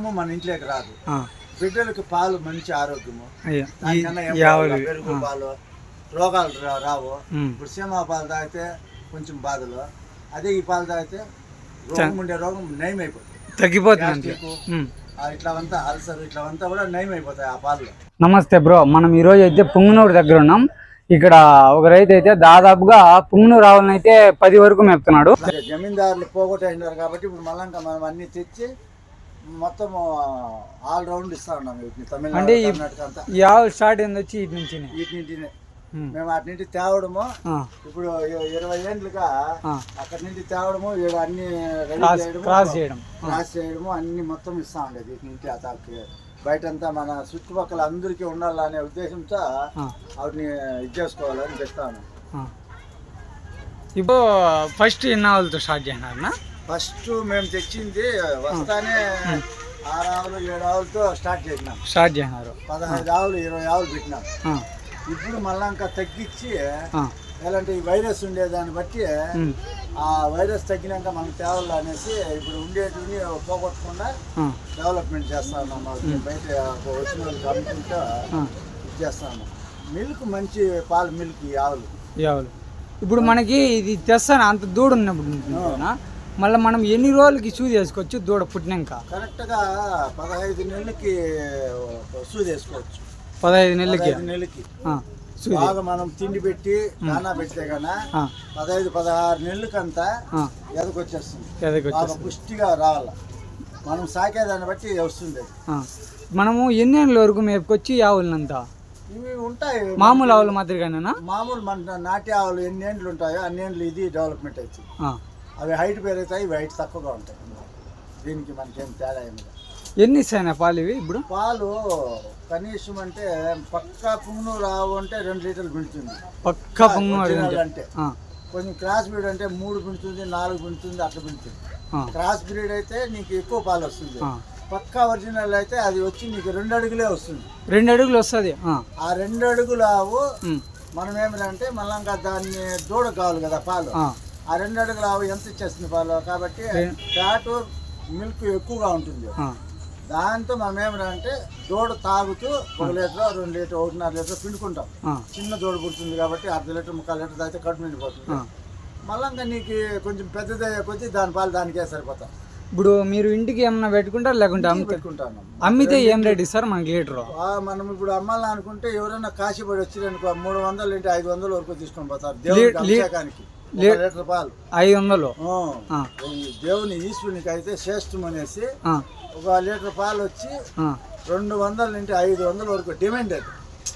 రోగము మన ఇంట్లోకి రాదు. బిడ్డలకు పాలు మంచి ఆరోగ్యము, పెరుగు పాలు రోగాలు రావు. ఇప్పుడు సీమా పాలు తాగితే కొంచెం బాధలు, అదే ఈ పాలు తాగితే రోగం ఉండే రోగం నయం అయిపోతుంది, తగ్గిపోతుంది. ఇట్లావంతా అల్సర్ ఇట్లావంతా కూడా నయం అయిపోతాయి ఆ పాలు. నమస్తే బ్రో, మనం ఈరోజు అయితే పుంగనూరు దగ్గర ఉన్నాం. ఇక్కడ ఒక రైతు అయితే దాదాపుగా పుంగనూరు ఆవులను అయితే 10 వరకు మేపుతున్నాడు. జమీందారులు పోగొట్టేసినారు కాబట్టి ఇప్పుడు మళ్ళీ మనం అన్ని తెచ్చి మొత్తం ఆల్ రౌండ్ ఇస్తా ఉన్నాం వీటిని. తమిళనాడు, అంటే కర్ణాటక అంతా ఈ ఆవులు స్టార్ట్ అయింది వచ్చి వీటి నుంచి మేము అటు నుంచి తేవడము. ఇప్పుడు 20 ఏళ్ళుగా అక్కడి నుంచి తేవడము, అన్ని క్రాస్ చేయడము అన్ని మొత్తం ఇస్తా ఉండేది వీటి నుంచి. అతనికి బయటంతా మన చుట్టుపక్కల అందరికీ ఉండాలనే ఉద్దేశంతో వాటిని ఇది చేసుకోవాలని తెస్తాను. ఇప్పుడు ఫస్ట్ ఎన్ని ఆవులతో స్టార్ట్ చేసినారు? ఫస్ట్ మేము తెచ్చింది వస్తానే 6 ఆవులు 7 ఆవులతో స్టార్ట్ చేసినారు. 15 ఆవులు 20 ఆవులు పెట్టినాం. ఇప్పుడు మళ్ళా ఇంకా తగ్గించి ఎలాంటి వైరస్ ఉండేదాన్ని బట్టి ఆ వైరస్ తగ్గినాక మనం తేవాలి అనేసి ఇప్పుడు ఉండేటివి పోగొట్టకుండా డెవలప్మెంట్ చేస్తా ఉన్నాం. బయట వచ్చిన వాళ్ళకి అమ్ముకుంటూ ఇచ్చేస్తాము. మిల్క్ మంచి పాలు, మిల్క్ ఈ ఆవులు. ఇప్పుడు మనకి ఇది తెస్తాను అంత దూడ ఉన్నప్పుడు మళ్ళీ మనం ఎన్ని రోజులకి సూది వేసుకోవచ్చు? దూడ పుట్టినాక కరెక్ట్గా 15 నెలలకి సూది వేసుకోవచ్చు. 15 నెలలకి బాగా మనం తిండి పెట్టి దానా పెడితే కన్నా 15-16 నెలలకంతా ఎదకొచ్చేస్తుంది. బాగా పుష్టిగా రావాల, మనం సాకేదాన్ని బట్టి వస్తుంది. మనము ఎన్ని ఏళ్ళ వరకు మేపుకొచ్చి ఆవులంతా ఇవి ఉంటాయి మామూలు ఆవులు మాదిరిగానేనా? మామూలు మన నాటి ఆవులు ఎన్ని ఏండ్లు ఉంటాయో అన్ని ఏండ్లు ఇది డెవలప్మెంట్ అవుతుంది. అవి హైట్ పెరుగుతాయి, ఇవి హైట్ తక్కువగా ఉంటాయి. దీనికి మనకేం తేడా ఏమి. ఎన్ని ఇస్తాయి పాలు ఇవి? ఇప్పుడు పాలు కనీసం అంటే పక్కా పుంగనూరు ఆవు అంటే 2 లీటర్లు పిండుతుంది. పక్కా పుంగనూరు అంటే కొంచెం క్రాస్ బ్రీడ్ అంటే 3 పిండుతుంది, 4 పిండుతుంది, అట్లా పిండుతుంది. క్రాస్ బ్రీడ్ అయితే నీకు ఎక్కువ పాలు వస్తుంది. పక్కా ఒరిజినల్ అయితే అది వచ్చి నీకు 2 అడుగులే వస్తుంది. 2 అడుగులు వస్తుంది. ఆ 2 అడుగులు ఆవు మనం ఏమిటంటే మళ్ళా ఇంకా దాన్ని దూడ కావాలి కదా పాలు. ఆ 2 అడుగుల ఆవు ఎంత ఇచ్చేస్తుంది పాలు కాబట్టి ఫ్యాట్ మిల్క్ ఎక్కువగా ఉంటుంది. దాంతో మనం ఏమిటంటే దూడ తాగుతూ 1 లీటర్ 2 లీటర్ 1.5 లీటర్ పిండుకుంటాం. చిన్న దూడ పుడుతుంది కాబట్టి 1/2 లీటర్ 3/4 లీటర్ తాగితే కడుపు నిండిపోతుంది. మళ్ళీ ఇంకా నీకు కొంచెం పెద్దదయ్యే కొద్దీ దాని పాలు దానికే సరిపోతాయి. ఇప్పుడు మీరు ఇంటికి ఏమన్నా పెట్టుకుంటారు లేకుంటే పెట్టుకుంటాను. అమ్మితే ఏం రేట్ ఇస్తారు మనకి లీటర్? మనం ఇప్పుడు అమ్మాలని అనుకుంటే ఎవరైనా కాశీపడి వచ్చి 300 ఇంటి 500 వరకు తీసుకొని పోతారు. దేవునికి అభిషేకానికి లీటర్ పాలు 500. దేవుని ఈశ్వరునికి అయితే శ్రేష్టం అనేసి 1 లీటర్ పాలు వచ్చి 200 ఇంటి 500 వరకు డిమాండ్. అది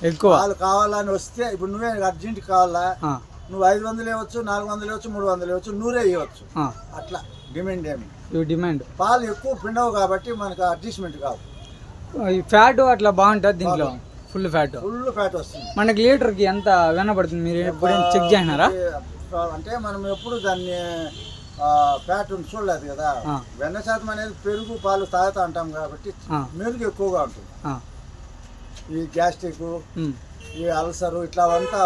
ఎక్కువ పాలు కావాలని వస్తే ఇప్పుడు నువ్వే అర్జెంట్ కావాలా, నువ్వు 500 ఇవ్వచ్చు, 400 ఇవ్వచ్చు, 300 ఇవ్వచ్చు, 100 ఇవ్వచ్చు. అట్లా డిమాండ్ ఏమి డిమాండ్. పాలు ఎక్కువ పిండవు కాబట్టి మనకు అడ్జస్ట్మెంట్ కావు. ఫ్యాట్ అట్లా బాగుంటుంది దీంట్లో. ఫుల్ ఫ్యాట్ వస్తుంది. మనకి లీటర్కి ఎంత వినపడుతుంది? మీరు ఎప్పుడైనా చెక్ చేసినారా? అంటే మనం ఎప్పుడు దాన్ని ఫ్యాట్ చూడలేదు కదా. వెన్న శాతం అనేది పెరుగు పాలు తాగుతా ఉంటాం కాబట్టి మెరుగు ఎక్కువగా ఉంటుంది. ఈ గ్యాస్ట్రిక్, ఈ అల్సర్ ఇట్లా అంతా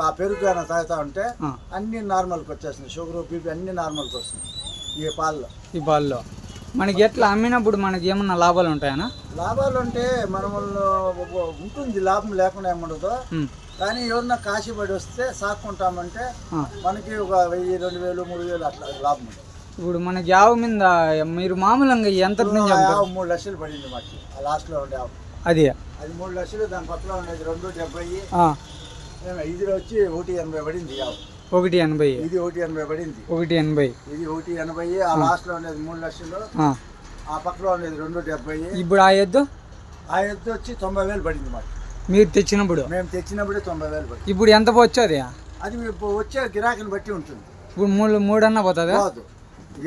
ఆ పెరుగు కానీ తాగుతా ఉంటే అన్ని నార్మల్కి వచ్చేస్తుంది. షుగర్, బీపీ అన్ని నార్మల్కి వస్తుంది ఈ పాల్లో. మనకి ఎట్లా అమ్మినప్పుడు మనకి ఏమన్నా లాభాలు ఉంటాయనా? లాభాలు అంటే మనం ఉంటుంది, లాభం లేకుండా ఏముండదు. కానీ ఎవరన్నా కాశీపడి వస్తే సాక్కుంటామంటే మనకి ఒక 1000, 2000, 3000 అట్లా లాభం ఉంటుంది. ఇప్పుడు మనకి ఆవు మీద మీరు మామూలుగా ఎంత 3 లక్షలు పడింది మాకు. లాస్ట్లో ఉండే ఆవు అది 3 లక్షలు. దాని పక్కన ఉండేది 270. ఇది వచ్చి 180 పడింది ఆవు. 180. ఇది 180 పడింది. 180. ఇది 180. ఆ లాస్ట్ లో ఉండేది 3 లక్షలు. ఆ పక్కలో ఉండేది 270. ఇప్పుడు ఆ ఎద్దు వచ్చి 90,000 పడింది మాకు. మీరు తెచ్చినప్పుడు? మేము తెచ్చినప్పుడే 90,000 పడింది. ఇప్పుడు ఎంత పోవచ్చు అది? అది వచ్చే గిరాకీని బట్టి ఉంటుంది. ఇప్పుడు 3 అన్నా పోతుంది.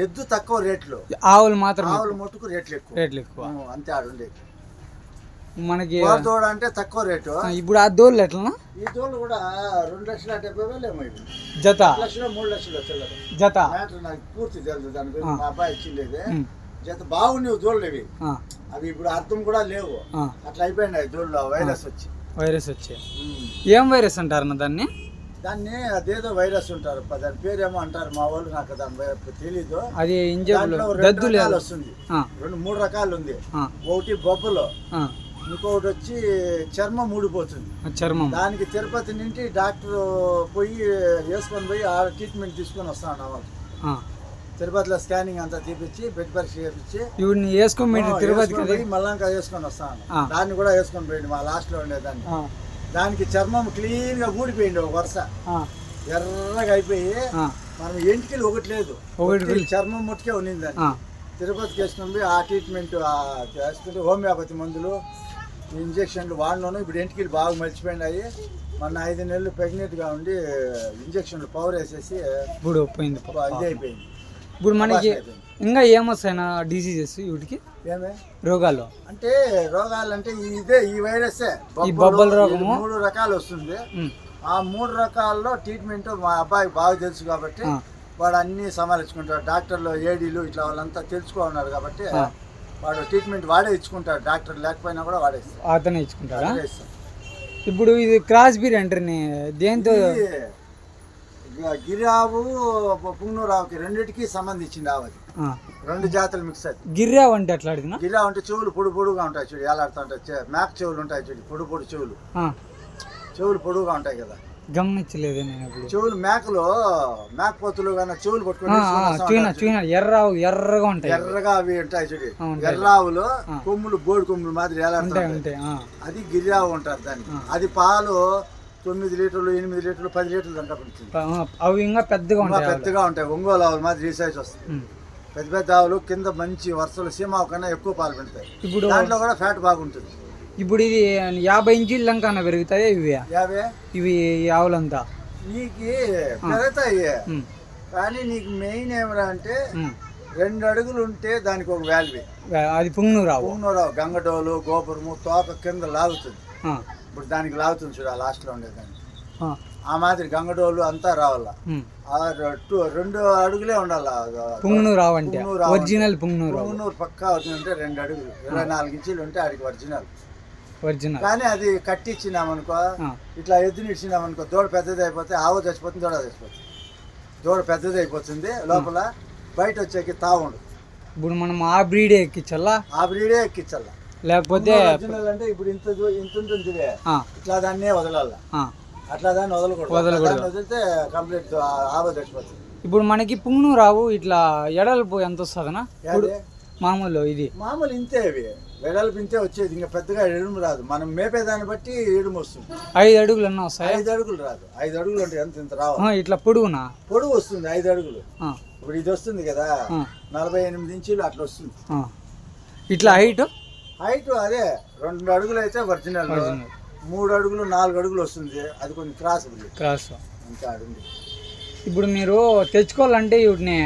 ఎద్దు తక్కువ రేట్లు, ఆవులు మాత్రం ఆవులు మట్టుకు రేట్లు ఎక్కువ. అంతే ఆడుండేది. మనకి దూడ అంటే తక్కువ రేటు. ఇప్పుడు ఆ దోళ్ళు ఎట్లా? ఈ దోళ్ళు కూడా 2,70,000 ఏమో జత. 3 లక్షలు జత. నాకు పూర్తి తెలుసు దాని గురించి. మా అబ్బాయి ఇచ్చిండేది జత. బాగుండేవి దోళ్ళు ఇవి. అవి ఇప్పుడు అర్థం కూడా లేవు. అట్లా అయిపోయినాయి దోళ్ళు. వైరస్ వచ్చి ఏం వైరస్ అంటారు దాన్ని? దాన్ని అదేదో వైరస్ ఉంటారు దాని పేరేమో అంటారు మా వాళ్ళు, నాకు దాని తెలీదు. అది దాంట్లో 2 రకాలు వస్తుంది, 2-3 రకాలు ఉంది. ఒకటి బొబ్బలు, ఇంకొకటి వచ్చి చర్మం ఊడిపోతుంది. చర్మం దానికి తిరుపతి నుండి డాక్టర్ వేసుకొని పోయి ఆ ట్రీట్మెంట్ తీసుకొని వస్తాను వాళ్ళు. తిరుపతిలో స్కానింగ్ అంతా తీపిచ్చి బెడ్ పరీక్ష చేపించి తిరుపతి మళ్ళా వేసుకొని వస్తాను. దాన్ని కూడా వేసుకొని పోయింది మా లాస్ట్ లో ఉండేదాన్ని. దానికి చర్మం క్లీన్ గా ఊడిపోయింది, ఒక వరుస ఎర్రగా అయిపోయి మనం ఎంటికలు ఒకటి లేదు, చర్మం ముట్టుకే ఉన్నింది. దాన్ని తిరుపతికి వేసుకొని పోయి ఆ ట్రీట్మెంట్ చేసుకుంటే హోమియోపతి మందులు ఇంజక్షన్లు వాడిలోనూ ఇప్పుడు ఎంటికలు బాగా మర్చిపోయినాయి. మొన్న 5 నెలలు ప్రెగ్నెంట్ గా ఉండి ఇంజక్షన్లు పవర్ వేసేసి ఇప్పుడు పోయింది, ఇది అయిపోయింది. ఇప్పుడు మనకి ఇంకా ఏమొస్తాయినా డిసీజెస్ వీటికి ఏమే రోగాలు అంటే రోగాలు అంటే ఇదే ఈ వైరస్ బొబ్బల రోగము 3 రకాలు వస్తుంది. ఆ 3 రకాల్లో ట్రీట్మెంట్ మా అబ్బాయికి బాగా తెలుసు కాబట్టి వాడు అన్ని సమాలించుకుంటాడు. డాక్టర్లు ఏడీలు ఇట్లా వాళ్ళంతా తెలుసుకోన్నారు కాబట్టి వాడు ట్రీట్మెంట్ వాడే ఇచ్చుకుంటాడు. డాక్టర్ లేకపోయినా కూడా వాడే అతనే ఇచ్చుకుంటాడా? ఇప్పుడు ఇది క్రాస్ బీర్ అంటారు దేంతో? గిరిఆవు పుంగనూరావుకి రెండింటికి సంబంధించింది ఆవది. 2 జాతులు మిక్స్ అవుతుంది. గిరిఆవు అంటే ఎట్లా అడిగినా? గిరిఆవు అంటే చెవులు పొడుగా ఉంటాయి చూడు, ఎలాడుతూ ఉంటాయి. మేక చెవులు ఉంటాయి చూడు, పొడి చెవులు పొడుగా ఉంటాయి కదా, గమనించలేదు నేను. చెవులు మేకపోతులు కానీ చెవులు పట్టుకుని ఎర్రగా ఉంటాయి, ఎర్రగా అవి ఉంటాయి చూడు. ఎర్రావులు కొమ్ములు బోడి కొమ్ములు మాదిరి ఎలాడుతుంటాయి, అది గిరిఆవు ఉంటారు. దాన్ని అది పాలు 9 లీటర్లు 8 లీటర్లు 10 లీటర్లు దాకా పడుతుంది. అవి ఇంకా పెద్దగా ఉంటాయి. ఒంగోలు ఆవులు మాదిరి రీసైజ్ వస్తుంది. పెద్ద ఆవులు కింద మంచి వరుసలు సీమావు కన్నా ఎక్కువ పాలు పెడతాయి. ఇప్పుడు దాంట్లో కూడా ఫ్యాట్ బాగుంటుంది. ఇప్పుడు ఇది 50 ఇంచీల లంక పెరుగుతాయి ఇవి 50 ఇవి ఆవులంతా నీకు పెరుగుతాయి. కానీ నీకు మెయిన్ ఏమరా అంటే 2 అడుగులు ఉంటే దానికి ఒక వాల్యూ. అది పుంగనూరావు గంగడోలు గోపురము తోక కింద లాగుతుంది. ఇప్పుడు దానికి లాగుతుంది చూడ లాస్ట్ లో ఉండేదాన్ని. ఆ మాదిరి గంగడోలు అంతా రావాలా. 2 అడుగులే ఉండాలా పుంగనూరావు అంటే. ఒరిజినల్ పుంగనూరు పక్కా వచ్చిందంటే 2 అడుగులు 24 ఇంచీలు ఉంటే ఆడికి ఒరిజినల్. కానీ అది కట్టించినామనుకో, ఇట్లా ఎద్దుని ఇచ్చినామనుకో, దూడ పెద్దది అయిపోతే ఆవు చచ్చిపోతుంది, దూడ చచ్చిపోతుంది. దూడ పెద్దది అయిపోతుంది లోపల, బయట వచ్చేకి తావుండు. ఇప్పుడు మనం ఆ బ్రీడే ఎక్కించాలా? లేకపోతే అంటే ఇప్పుడు ఇంత ఉంటుంది ఇట్లా దాన్నే వదలాల. అట్లా దాన్ని వదలకూడదు. వదిలితే కంప్లీట్ ఆవు చచ్చిపోతుంది. ఇప్పుడు మనకి పుంగనూరావు ఇట్లా ఎడల్పు ఎంత వస్తుందనా? మామూలు ఇంతే, అవి వెడల్పు ఇంతే వచ్చేది. ఇంకా పెద్దగా ఎడుము రాదు. మనం మేపేదాన్ని బట్టి ఎడుము వస్తుంది. 5 అడుగులు అన్నా వస్తాయి? 5 అడుగులు రాదు. 5 అడుగులు అంటే ఇంత రావు. ఇట్లా పొడుగు వస్తుంది 5 అడుగులు. ఇప్పుడు ఇది వస్తుంది కదా 48 ఇంచీలు అట్లా వస్తుంది. ఇట్లా హైట్ అదే 2 అడుగులు అయితే ఒరిజినల్, 3 అడుగులు 4 అడుగులు వస్తుంది. అది కొంచెం క్రాస్ ఇంకా అడుగు. ఇప్పుడు మీరు తెచ్చుకోవాలంటే వీటిని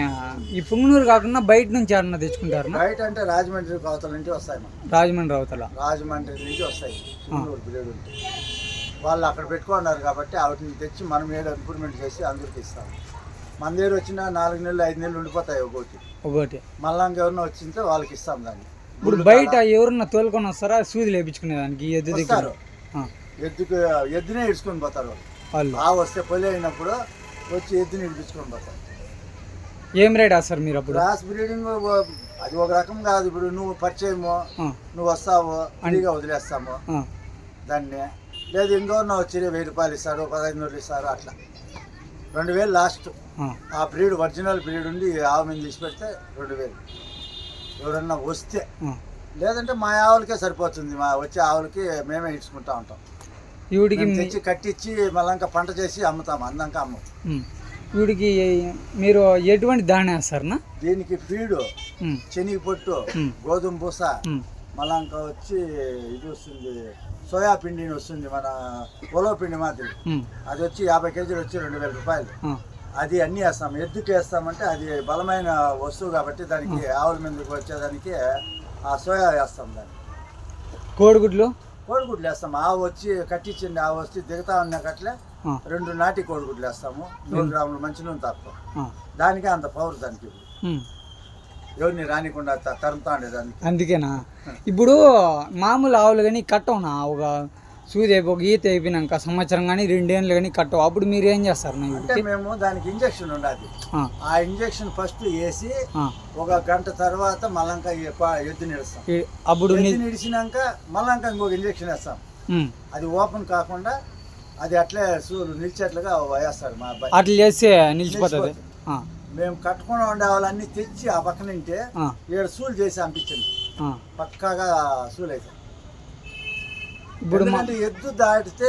ఈ పుంగనూరు కాకుండా బయట నుంచి ఏమన్నా తెచ్చుకుంటారు? బయట అంటే రాజమండ్రి అవతల నుంచి వస్తాయి. రాజమండ్రి నుంచి వస్తాయి. పుంగనూరు బ్రీడ్ ఉంటే వాళ్ళు అక్కడ పెట్టుకున్నారు కాబట్టి వాటిని తెచ్చి మనం ఏదో ఇంప్రూవ్మెంట్ చేసి అందరికి ఇస్తాం. మన దగ్గర వచ్చిన 4 నెలలు 5 నెలలు ఉండిపోతాయి ఒకటి. మళ్ళా ఎవరినో వచ్చింటే వాళ్ళకి ఇస్తాం దాన్ని. ఇప్పుడు బయట ఎవరన్నా తోలుకొని వస్తారా సూది లేపించుకునేదానికి? ఎద్దునే ఇడుచుకొని పోతారు వాళ్ళు. ఆవు వస్తే పొలి అయినప్పుడు వచ్చి ఎద్దుని ఇడిపించుకొని పోతారు. ఏం రేట్ వేస్తారు మీరు అప్పుడు? క్రాస్ బ్రీడింగ్ అది ఒక రకం కాదు. ఇప్పుడు నువ్వు పరిచయము, నువ్వు వస్తావు ఫ్రీగా వదిలేస్తాము దాన్ని. లేదు ఇంకోన్నా వచ్చి 1000 రూపాయలు ఇస్తారు, 1500 ఇస్తారు, అట్లా 2000 లాస్ట్. ఆ బ్రీడ్ ఒరిజినల్ బ్రీడ్ ఉండి ఆవు మీద తీసి పెడితే 2000 ఎవరన్నా వస్తే. లేదంటే మా ఆవులకే సరిపోతుంది. మా వచ్చే ఆవులకి మేమే ఇచ్చుకుంటా ఉంటాం. వీడికి తెచ్చి కట్టించి మళ్ళీ ఇంకా పంట చేసి అమ్ముతాం. అందాక అమ్ము. వీడికి మీరు ఎటువంటి దాణి వేస్తారనా? దీనికి ఫీడు శనగ పొట్టు, గోధుమ పూస, మళ్ళా ఇంకా వచ్చి ఇది వస్తుంది సోయా పిండిని వస్తుంది, మన ఉలవ పిండి మాదిరి. అది వచ్చి 50 కేజీలు వచ్చి 2000 రూపాయలు. అది అన్నీ వేస్తాం. ఎద్దుకి వేస్తామంటే అది బలమైన వస్తువు కాబట్టి దానికి ఆవుల మీదకి వచ్చేదానికి ఆ సోయా వేస్తాం. దాన్ని కోడిగుడ్లు వేస్తాం. ఆవు వచ్చి కట్టించింది, ఆవు వచ్చి దిగుతా ఉన్నకట్లే 2 నాటి కోడిగుడ్లు వేస్తాము. 100 గ్రాములు మంచి నూనె తాపుతాం. దానికే అంత పవర్ దానికి. ఎవరిని రానికుండా తరుముతా ఉండేదానికి. అందుకేనా ఇప్పుడు మామూలు ఆవులు కానీ కట్టవునా? ఒక సూది అయిపోయి ఈత అయిపోయినాక సంవత్సరం కానీ 2 ఏళ్ళు కానీ కట్టవు, అప్పుడు మీరు ఏం చేస్తారు? అంటే మేము దానికి ఇంజక్షన్ ఉండాలి. ఆ ఇంజక్షన్ ఫస్ట్ వేసి ఒక గంట తర్వాత మళ్ళంకా ఎద్దు నిడుస్తాం. అప్పుడు నిడిచినాక మళ్ళంకా ఇంకొక ఇంజక్షన్ వేస్తాం. అది ఓపెన్ కాకుండా అది అట్లే నిలిచేట్లుగా వేస్తాడు మా అబ్బాయి. అట్లా చేస్తే నిలిచిపోతుంది. మేము కట్టుకుని ఉండే వాళ్ళన్నీ తెచ్చి ఆ పక్కన ఉంటే 7 సూలు చేసి పంపించింది. పక్కాగా సూలు అయితే ఇప్పుడు ఎద్దు దాటితే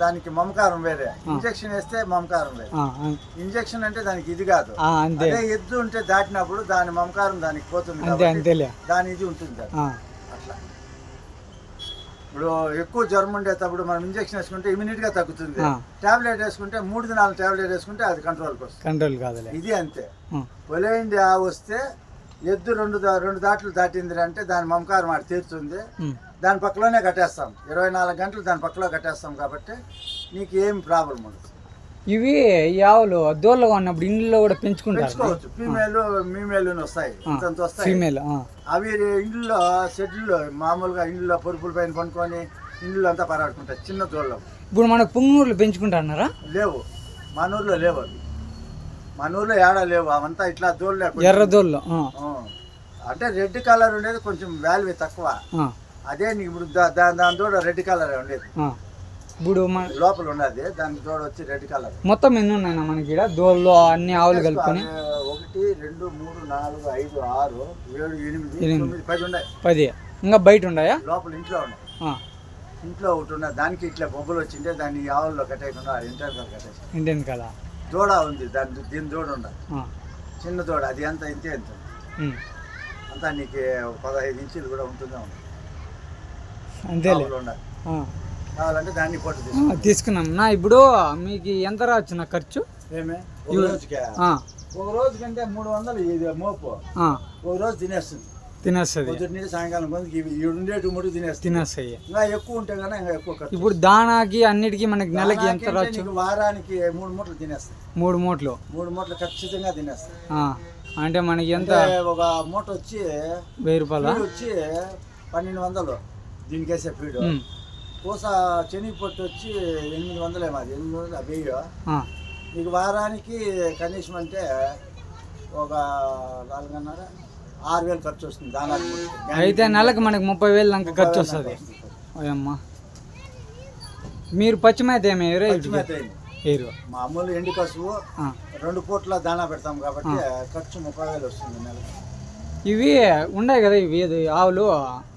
దానికి మమకారం వేరే, ఇంజక్షన్ వేస్తే మమకారం వేరే. ఇంజక్షన్ అంటే దానికి ఇది కాదు, అదే ఎద్దు ఉంటే దాటినప్పుడు దాని మమకారం దానికి పోతుంది, దాని ఇది ఉంటుంది అట్లా. ఇప్పుడు ఎక్కువ జ్వరం ఉండేటప్పుడు మనం ఇంజక్షన్ వేసుకుంటే ఇమీడియట్ గా తగ్గుతుంది. టాబ్లెట్ వేసుకుంటే 3 దినాలు టాబ్లెట్ వేసుకుంటే అది కంట్రోల్కి వస్తుంది. కంట్రోల్ కాదు ఇది అంతే. పొలైండి వస్తే ఎద్దు రెండు దాట్లు దాటింది అంటే దాని మమకారం ఆడి తీరుతుంది. దాని పక్కలోనే కట్టేస్తాం, 24 గంటలు దాని పక్కలో కట్టేస్తాం కాబట్టి నీకు ఏం ప్రాబ్లం ఉండదు. ఇవి ఆవులు దూరలుగా ఉన్నప్పుడు ఇంట్లో కూడా పెంచుకోవచ్చు. ఫీమేల్ వస్తాయి, ఫీమేల్. అవి ఇంట్లో షెడ్యూల్లో మామూలుగా ఇంట్లో పొరుపుల పైన పనుకొని ఇంట్లో అంతా పరాడుకుంటాయి చిన్న దూడలు. ఇప్పుడు మనకు పుంగనూరులో పెంచుకుంటున్నారా? లేవు, మన ఊర్లో లేవు అవి. మన ఊర్లో ఏడా లేవు, అవంతా ఇట్లా దూడలే, ఎర్ర దూడలు. అంటే రెడ్ కలర్ ఉండేది కొంచెం వాల్యూ తక్కువ. అదే నీకు ఇప్పుడు దాని దూడ రెడ్ కలర్ ఉండేది. ఇప్పుడు లోపల ఉన్నది దాని దూడ వచ్చి రెడ్ కలర్. మొత్తం ఎన్ని ఉన్నాయి మనకి దూడలు అన్ని ఆవులు కలుపుకొని? 1 2 3 4 5 6 7 8 9 10 ఉన్నాయి. 10 ఇంకా బయట ఉన్నాయా? లోపల ఇంట్లో ఉన్నాయి. ఇంట్లో ఒకటి ఉన్నది, దానికి ఇట్లా బొబ్బలు వచ్చింటే దాన్ని ఆవుల్లో కట్టేయకుండా ఇంటర్ కట్టేసి ఇంటేను కదా. దూడ ఉంది దీని దూడ ఉండదు, చిన్న దూడ. అది ఎంత ఇంతే ఎంత అంతా నీకు 15 ఇంచులు కూడా ఉంటుందా అంతే కావాలంటే దాన్ని ఫోటో తీసుకున్నాం నా. ఇప్పుడు మీకు ఎంత రావచ్చు నా ఖర్చు? ఏమే ఒక రోజుకంటే 300 ఇది మోపు ఒక రోజు తినేస్తుంది. పొద్దున్నే సాయంకాలం తినేస్తాయి. ఇంకా ఎక్కువ ఉంటే కన్నా ఇంకా ఎక్కువ ఖర్చు. ఇప్పుడు దానాకి అన్నిటికీ మనకి నెలకి ఎంత రావచ్చు? వారానికి 3 మూటలు తినేస్తాయి. 3 మూటలు? 3 మూటలు ఖచ్చితంగా తినేస్తాయి. అంటే మనకి ఎంత? ఒక మూట వచ్చి 1000 రూపాయలు వచ్చి 1200 దీనికి వేసే ఫీడ్. పూస శనగ పొట్టు వచ్చి 800 మాది 800 వెయ్యి. మీకు వారానికి కనీసం అంటే ఒక 4,500-6,000 ఖర్చు వస్తుంది దానానికి. అయితే నెలకు మనకి 30,000 దాకా ఖర్చు వస్తుంది. అమ్మా మీరు పచ్చిమేత ఏమి మామూలు ఎండు కసువు 2 పూట్ల దానా పెడతాం కాబట్టి ఖర్చు 30,000 వస్తుంది నెలకు. ఇవి ఉన్నాయి కదా, ఇవి ఆవులు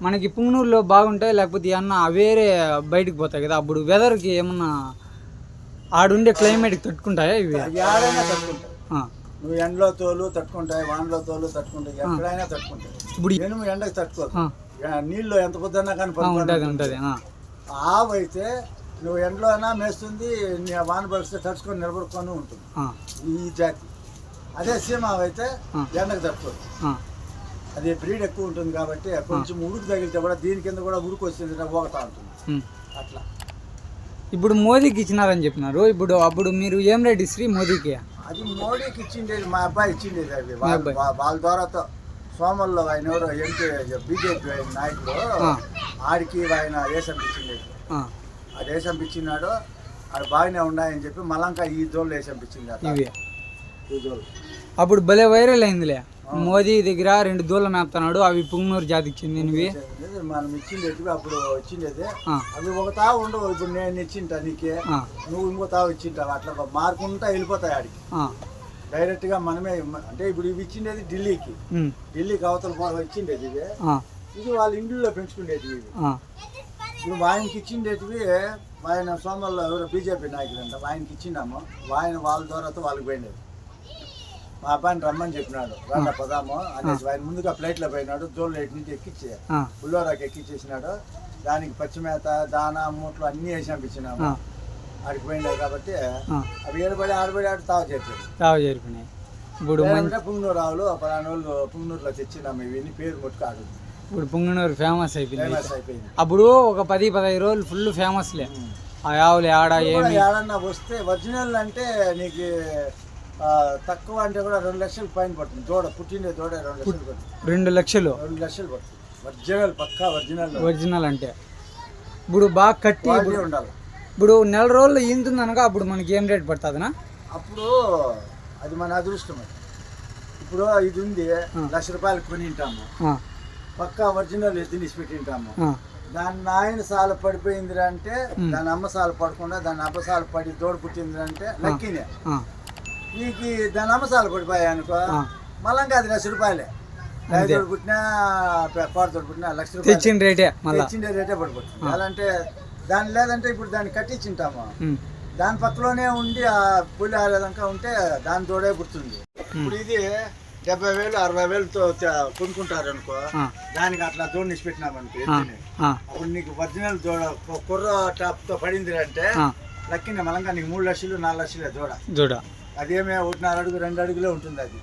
మనకి పుంగనూరులో బాగుంటాయి, లేకపోతే ఏమన్నా వేరే బయటకు పోతాయి కదా, అప్పుడు వెదర్కి ఏమన్నా ఆడుండే క్లైమేట్కి తట్టుకుంటాయా ఇవి? ఏడైనా తట్టుకుంటాయి. నువ్వు ఎండలో తోలు తట్టుకుంటాయి, వానలో తోలు తట్టుకుంటాయి, ఎక్కడైనా తట్టుకుంటాయి. ఇప్పుడు నువ్వు ఎండకి తట్టుకోదు, నీళ్ళు ఎంత పొద్దున్నా కానీ ఉంటుంది. ఆవు అయితే నువ్వు ఎండలో అయినా మేస్తుంది, వాన పరిస్థితి తడుచుకొని నిలబడుకొని ఉంటుంది ఈ జాతి. అదే సీమ అయితే ఎండకు తట్టుకోదు, అది బ్రీడ్ ఎక్కువ ఉంటుంది కాబట్టి కొంచెం ఉడుకు తగిలితే కూడా దీని కింద కూడా ఉడుకు వచ్చింది పోగతా ఉంటుంది అట్లా. ఇప్పుడు మోదీకి ఇచ్చినారని చెప్పినారు, ఇప్పుడు అప్పుడు మీరు ఏం రేట్ ఇస్త్రీ మోదీకి? అది మోడీకి ఇచ్చిండేది, మా అబ్బాయి ఇచ్చిండేది. అది వాళ్ళ ద్వారాతో సోమల్లో ఆయన ఎవరో బీజేపీ నాయకుడు ఆడికి ఆయన వేసం ఇచ్చిండేది. అది వేసం ఇచ్చినాడు, ఆడు బాగానే ఉన్నాయని చెప్పి మళ్ళంకా ఈ జోళ్ళు వేసం ఇచ్చింది. ఈ జోళ్ళు అప్పుడు భలే వైరల్ అయిందిలే, మోదీ దగ్గర 2 దూడలు మేపుతున్నాడు, అవి పుంగనూరు జాతికి చెందినవి. మనం ఇచ్చిండేది అప్పుడు ఇచ్చిండేది, అవి ఒక తావు ఉండవు. ఇప్పుడు నేను ఇచ్చింటా నీకే, నువ్వు ఇంకో తావు ఇచ్చింటావు, అట్లా మారుకుంటా వెళ్ళిపోతాయి ఆడికి. డైరెక్ట్ గా మనమే అంటే ఇప్పుడు ఇవి ఇచ్చిండేది ఢిల్లీకి అవతల ఇచ్చిండేది ఇవి. ఇది వాళ్ళ ఇండ్లలో పెంచుకునేటివి ఇవి. ఇప్పుడు ఆయనకి ఇచ్చిండేటివి ఆయన సోమల్లో ఎవరో బీజేపీ నాయకుడు అంట, ఆయనకి ఇచ్చినాము. ఆయన వాళ్ళ ద్వారాతో వాళ్ళకి పోయినది. మా అబ్బాయిని రమ్మని చెప్పినాడు, రాళ్ళ పదాము అనేసి ఆయన ముందుగా ఫ్లైట్లో పోయినాడు. జోళ్ళు నుంచి ఎక్కించి బుల్లోరాకి ఎక్కించేసినాడు. దానికి పచ్చిమేత దానా మూటలు అన్నీ వేసి పంపించినాము. ఆడికి పోయినాయి కాబట్టి అవి ఏడుబడి ఆడు తావు చేరిపోయినాయి. ఇప్పుడు పుంగనూరు ఆవులు 10 రోజులు పుంగనూరులో తెచ్చినాము. ఇవన్నీ పేరు ముట్టుకాడు. ఇప్పుడు పుంగనూరు ఫేమస్ అయిపోయింది. అప్పుడు ఒక 10-15 రోజులు ఫుల్ ఫేమస్లే ఆ ఆవులు. ఏడన్నా వస్తే ఒరిజినల్ అంటే నీకు తక్కువ అంటే కూడా 2 లక్షలు పైన పడుతుంది. దూడ పుట్టిండే దూడ 2 లక్షలు పడుతుంది. 2 లక్షలు 2 లక్షలు పడుతుంది ఒరిజినల్, పక్కా ఒరిజినల్ అంటే. ఇప్పుడు బాగా కట్టి క్వాలిటీ ఉండాలి. ఇప్పుడు నెల రోజులు ఈంతుంది అనగా అప్పుడు మనకి ఏం రేట్ పడుతుందినా? అప్పుడు అది మన అదృష్టం. ఇప్పుడు ఇది ఉంది, ₹1,00,000 కొని ఉంటాము, పక్కా ఒరిజినల్ ఎద్దుని పెట్టింటాము. దాని నాయన సాల పడిపోయింది అంటే, దాని అమ్మ సాల పడకుండా దాని అబ్బ సాల పడి తోడు పుట్టింది అంటే లక్కీనే. నీకు దాని అమ్మ సాల పడిపోయాయి అనుకో, మళ్ళీ అది ₹1,00,000. తోడు పుట్టినా కోడతోడు పుట్టినా ₹1,00,000 తెచ్చిన రేటే పడిపోతుంది. అలాంటే దాని లేదంటే ఇప్పుడు దాన్ని కట్టించింటాము, దాని పక్కలోనే ఉండి ఆ పులి ఆరేదాకా ఉంటే దాని తోడే పుడుతుంది. ఇప్పుడు ఇది 70,000 60,000తో కొనుక్కుంటారు అనుకో, దానికి అట్లా తోడు నిసి పెట్టినామనుకో ఎత్తుని, అప్పుడు నీకు ఒరిజినల్ దూడ కుర్ర టాప్ తో పడింది అంటే లక్కీనే మళ్ళీ నీకు 3 లక్షలు 4 లక్షలే దూడ. అదేమే 1.5 అడుగు 2 అడుగులే ఉంటుంది. అది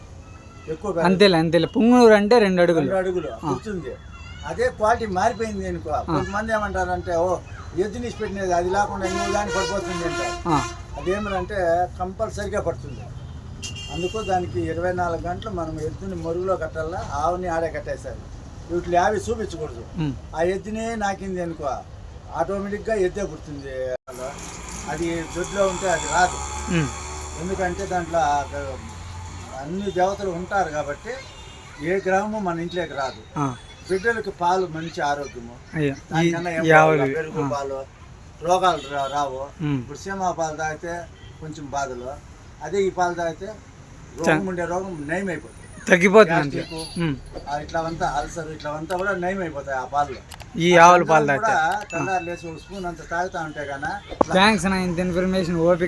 ఎక్కువ అంతేలే. పుంగనూరు అంటే 2 అడుగులు కూర్చుంది. అదే క్వాలిటీ మారిపోయింది అనుకో, కొంతమంది ఏమంటారంటే ఓ ఎద్దు నిసి పెట్టినది అది లేకుండా ఇంకో దాన్ని పడిపోతుంది అంటారు. అదేమంటే కంపల్సరిగా పడుతుంది. అందుకు దానికి 24 గంటలు మనం ఎద్దుని మరుగులో కట్టాలా, ఆవుని ఆడే కట్టేసారు. వీటిని అవి చూపించకూడదు. ఆ ఎద్దునే నాకింది అనుకో, ఆటోమేటిక్గా ఎద్దే పుడుతుంది. అది దొడ్లో ఉంటే అది రాదు. ఎందుకంటే దాంట్లో అన్ని దేవతలు ఉంటారు కాబట్టి ఏ గ్రామము మన ఇంట్లోకి రాదు. బిడ్డలకి పాలు మంచి ఆరోగ్యము, పెరుగు పాలు రోగాలు రావు. ఇప్పుడు సీమా పాలు తాగితే కొంచెం బాధలు, అదే ఈ పాలు తాగితే రోగం ఉండే రోగం నయం అయిపోతుంది, తగ్గిపోతుంది. ఇట్లావంతా అల్సర్ ఇట్లావంతా కూడా నయం అయిపోతాయి ఆ పాలు. ఈ ఆవుల పాలు కూడా తెల్లారు లేచి 1 స్పూన్ అంత తాగుతా ఉంటే కానీ. థ్యాంక్స్ నా ఇంత ఇన్ఫర్మేషన్ ఓపిక